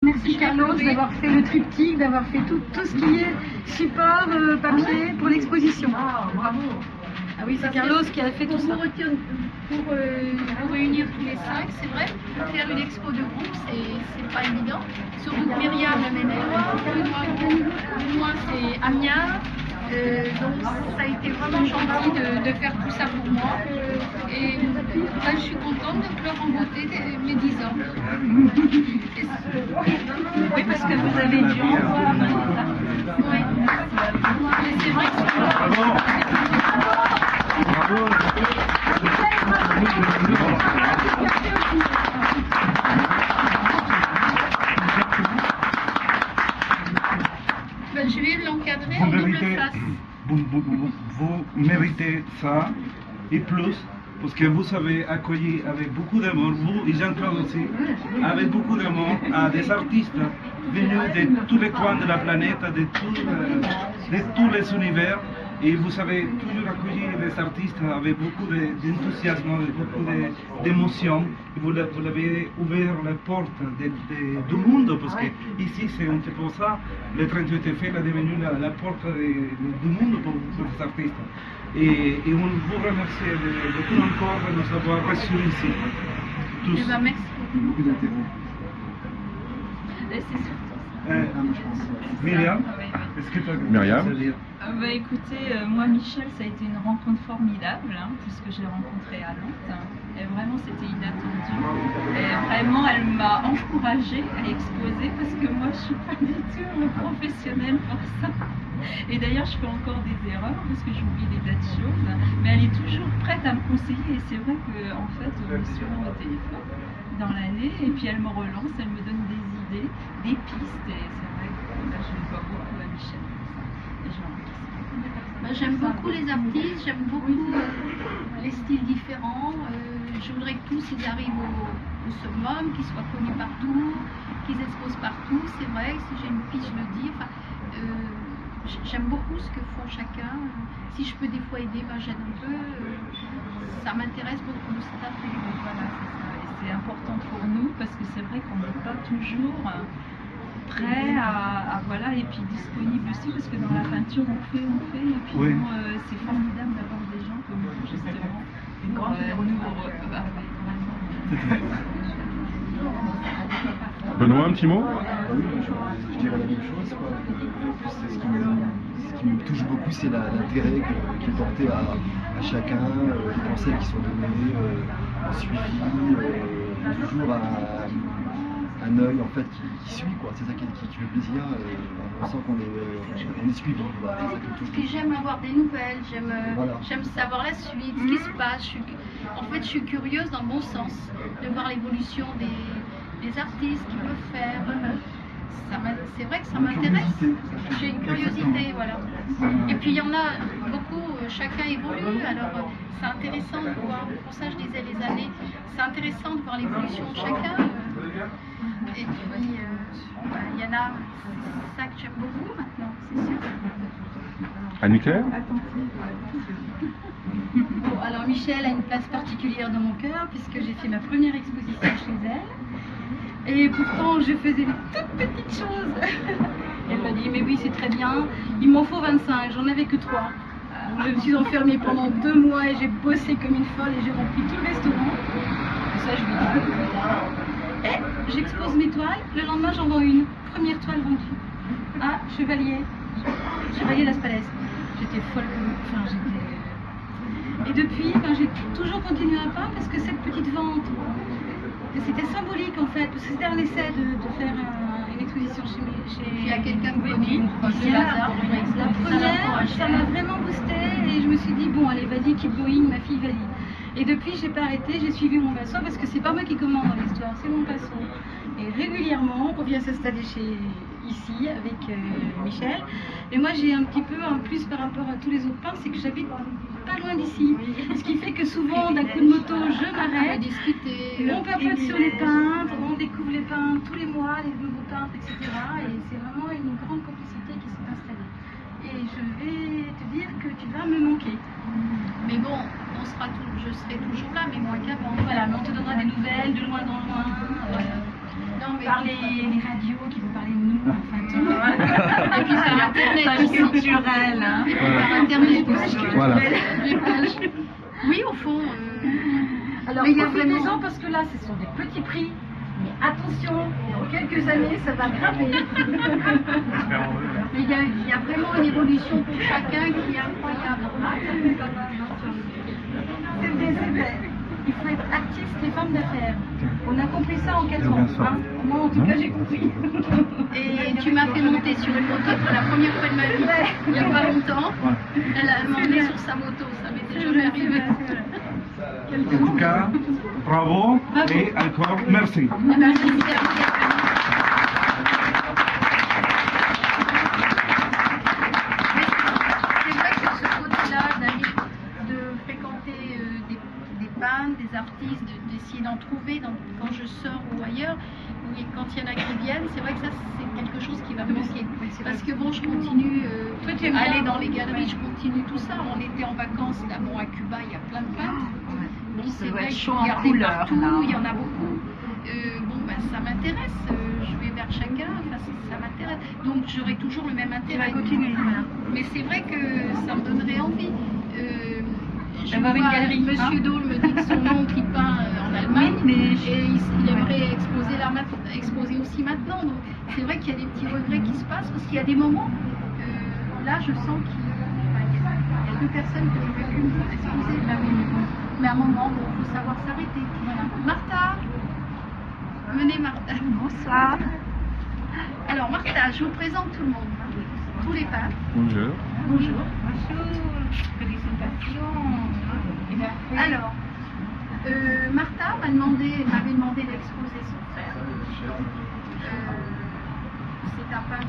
Merci Carlos d'avoir fait le triptyque, d'avoir fait tout ce qui est support papier pour l'exposition. Ah, bravo. Ah oui, c'est Carlos qui a fait tout ça. Pour réunir tous les 5, c'est vrai, faire une expo de groupe, c'est pas évident. Surtout que Myriam est Benoît c'est Amiens. Donc ça a été vraiment gentil de faire tout ça pour moi. Et là, je suis contente de clore en beauté mes 10 ans. Oui, parce que vous avez dû en voir. Oui. C'est vrai que c'est... Ben, je vais l'encadrer en double face. Vous méritez ça et plus, parce que vous savez accueillir avec beaucoup d'amour, vous et Jean-Claude aussi, avec beaucoup d'amour à des artistes venus de tous les coins de la planète, de tous les univers. Et vous savez toujours accueillir les artistes avec beaucoup d'enthousiasme, avec beaucoup d'émotion. Vous l'avez ouvert la porte du monde, parce que ici c'est un petit peu ça. Le 38 est devenu la porte du monde pour les artistes. Et on vous remercie de tout encore de nous avoir reçus ici. Tous. Eh ben, merci. Beaucoup d'intérêt. C'est surtout Myriam, est-ce que tu as Myriam quelque chose à dire? Écoutez, moi Michel, ça a été une rencontre formidable, puisque je l'ai rencontrée à Nantes. Et vraiment, c'était inattendu. Et vraiment, elle m'a encouragée à exposer, parce que moi, je suis pas du tout professionnelle pour ça. Et d'ailleurs, je fais encore des erreurs, parce que j'oublie des tas de choses. Mais elle est toujours prête à me conseiller. Et c'est vrai qu'en fait, on est souvent au téléphone dans l'année, et puis elle me relance, elle me donne des idées, des pistes. Et c'est vrai que là, je dois beaucoup à Michel. Et je J'aime beaucoup les artistes, j'aime beaucoup les styles différents. Je voudrais que tous ils arrivent au summum, qu'ils soient connus partout, qu'ils exposent partout. C'est vrai, si j'ai une fille, je le dis. Enfin, j'aime beaucoup ce que font chacun. Si je peux des fois aider, ben, j'aide un peu. Ça m'intéresse beaucoup, c'est absolument. Voilà, c'est ça. Et c'est important pour nous, parce que c'est vrai qu'on n'est pas toujours prêt à voilà, et puis disponible aussi, parce que dans la peinture on fait, et puis oui. C'est formidable d'avoir des gens comme vous, justement, pour Benoît, un petit mot? Oui, je dirais la même chose. Ce qui me touche beaucoup, c'est l'intérêt qui est porté à chacun, les conseils qui sont donnés, suivis, toujours un œil en fait qui suit, quoi. C'est ça qui fait plaisir. On sent qu'on est suivi. Voilà, Puis j'aime avoir des nouvelles, Voilà. j'aime savoir la suite, ce qui se passe. En fait, je suis curieuse dans le bon sens de voir l'évolution des artistes qu'ils peuvent faire. C'est vrai que ça m'intéresse. J'ai une curiosité, voilà. Et puis il y en a beaucoup, chacun évolue, alors c'est intéressant de voir, pour ça je disais les années, c'est intéressant de voir l'évolution de chacun. Et puis il y en a, c'est ça que j'aime beaucoup maintenant, c'est sûr. Anne-Claire? Bon, alors Michel a une place particulière dans mon cœur, puisque j'ai fait ma première exposition chez elle. Et pourtant, je faisais des toutes petites choses. Elle m'a dit, mais oui, c'est très bien, il m'en faut 25, j'en avais que 3. Donc, je me suis enfermée pendant 2 mois et j'ai bossé comme une folle et j'ai rempli tout le restaurant. Et ça, je lui dis beaucoup plus tard. Et j'expose mes toiles, le lendemain, j'en vends une. Première toile vendue. Ah, Chevalier Las Palais. J'étais folle comme... Enfin, j'étais... Et depuis, j'ai toujours continué à peindre parce que cette petite vente... C'était symbolique en fait, parce que c'était un essai de faire une exposition chez... Il y a quelqu'un de connu, c'est hasard. La première, ça m'a vraiment boosté et je me suis dit, bon allez vas-y, keep going, ma fille valide. Et depuis, j'ai pas arrêté, j'ai suivi mon pinceau parce que c'est pas moi qui commande dans l'histoire, c'est mon pinceau. Et régulièrement, on vient s'installer ici avec Michel. Et moi, j'ai un petit peu un plus par rapport à tous les autres peintres, c'est que j'habite pas loin d'ici. Ce qui fait que souvent, d'un coup de moto, je m'arrête, on papote sur les peintres, on découvre les peintres tous les mois, les nouveaux peintres, etc. Et c'est vraiment une grande complicité qui s'est installée. Et je vais te dire que tu vas me manquer. Mais bon, je serai toujours là, mais moins qu'avant. Voilà, mais on te donnera des nouvelles de loin en loin. Non, mais par les radios, Et puis par internet Page aussi. culturelle. Hein. Et puis par internet aussi. Voilà. Les pages. Oui, au fond. Alors, mais il y a profitez-en vraiment. parce que là, ce sont des petits prix. Mais attention, dans quelques années, ça va grimper. Mais il y a vraiment une évolution pour chacun qui est incroyable. C'est vrai. Il faut être artiste et femme d'affaires. On a compris ça en 4 Bien ans. sûr. Hein. Moi, en tout cas, j'ai compris. Et tu m'as fait monter sur une moto pour la première fois de ma vie, il n'y a pas longtemps. Elle m'a emmenée sur sa moto, ça m'était jamais arrivé. En tout cas, bravo et encore merci. Eh ben, j'espère. C'est vrai que ce côté-là de fréquenter des bandes, des artistes, d'essayer d'en trouver quand je sors ou ailleurs, ou quand il y en a qui viennent, c'est vrai que ça c'est quelque chose qui va me manquer. Parce que bon, je continue à aller dans les galeries, je continue tout ça. On était en vacances là, bon, à Cuba, il y a plein de peintres. Bon, c'est doit vrai être que je chaud en regardais couleur, partout, là. il y en a beaucoup. Bon, ben, ça m'intéresse, je vais vers chacun, enfin, ça m'intéresse. Donc j'aurai toujours le même intérêt. Mais c'est vrai que ça me donnerait envie. Je D'avoir une vois galerie, Monsieur hein. Dole me dit que son oncle il peint en Allemagne Oui, mais et il aimerait exposer aussi maintenant. Donc c'est vrai qu'il y a des petits regrets qui se passent parce qu'il y a des moments, là je sens qu'il y a deux personnes que je ne veux plus exposer. Mais à un moment, il faut savoir s'arrêter. Voilà. Martha, venez Martha. bonsoir. Alors Martha, je vous présente tout le monde, tous les peintres. Bonjour. Bonjour. Félicitations. Alors, Martha m'avait demandé d'exposer son frère. C'est un peintre.